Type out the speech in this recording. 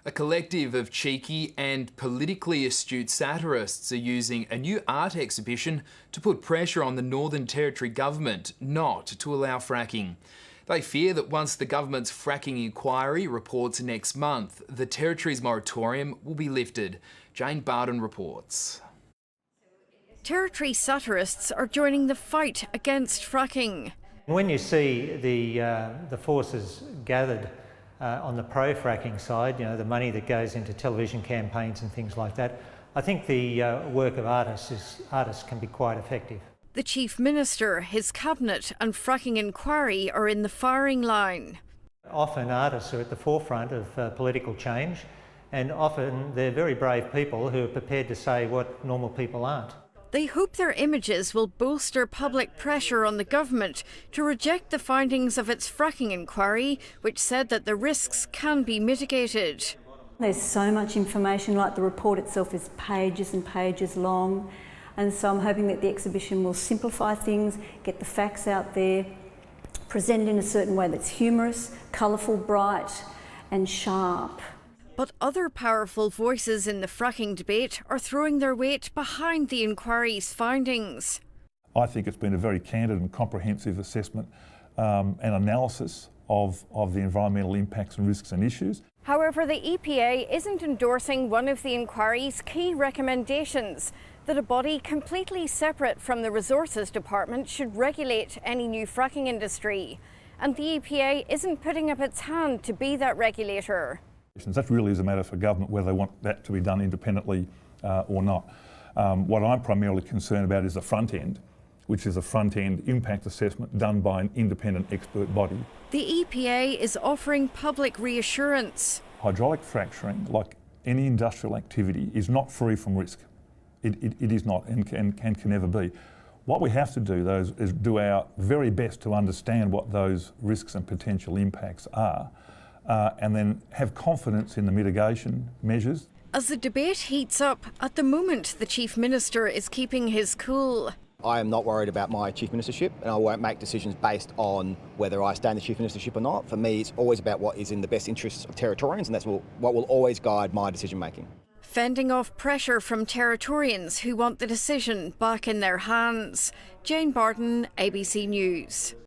A collective of cheeky and politically astute satirists are using a new art exhibition to put pressure on the Northern Territory government not to allow fracking. They fear that once the government's fracking inquiry reports next month, the Territory's moratorium will be lifted. Bardon reports. Territory satirists are joining the fight against fracking. When you see the forces gathered on the pro-fracking side, you know, the money that goes into television campaigns and things like that, I think the work of artists can be quite effective. The Chief Minister, his cabinet and fracking inquiry are in the firing line. Often artists are at the forefront of political change, and often they're very brave people who are prepared to say what normal people aren't. They hope their images will bolster public pressure on the government to reject the findings of its fracking inquiry, which said that the risks can be mitigated. There's so much information, like the report itself is pages and pages long, and so I'm hoping that the exhibition will simplify things, get the facts out there, present it in a certain way that's humorous, colourful, bright and sharp. But other powerful voices in the fracking debate are throwing their weight behind the inquiry's findings. I think it's been a very candid and comprehensive assessment and analysis of the environmental impacts and risks and issues. However, the EPA isn't endorsing one of the inquiry's key recommendations, that a body completely separate from the Resources Department should regulate any new fracking industry. And the EPA isn't putting up its hand to be that regulator. That really is a matter for government whether they want that to be done independently or not. What I'm primarily concerned about is the front end, which is a front-end impact assessment done by an independent expert body. The EPA is offering public reassurance. Hydraulic fracturing, like any industrial activity, is not free from risk. It is not and can never be. What we have to do, though, is do our very best to understand what those risks and potential impacts are, and then have confidence in the mitigation measures. As the debate heats up, at the moment the Chief Minister is keeping his cool. I am not worried about my Chief Ministership, and I won't make decisions based on whether I stay in the Chief Ministership or not. For me, it's always about what is in the best interests of Territorians, and that's what will always guide my decision making. Fending off pressure from Territorians who want the decision back in their hands. Bardon, ABC News.